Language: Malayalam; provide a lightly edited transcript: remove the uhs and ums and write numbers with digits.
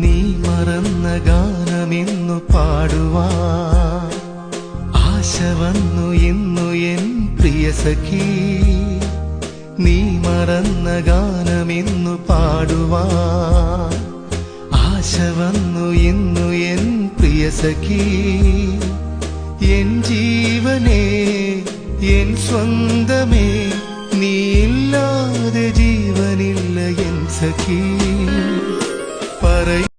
നീ മറന്ന ഗാനമിന്നു പാടുവാൻ ആശ വന്നു ഇന്നു എൻ പ്രിയ സഖി. നീ മറന്ന ഗാനമിന്നു പാടുവാൻ ആശ വന്നു ഇന്നു എൻ പ്രിയ സഖി. എൻ ജീവനേ എൻ സ്വന്തമേ നീയില്ലാതെ ജീവനില്ല എൻ സഖി.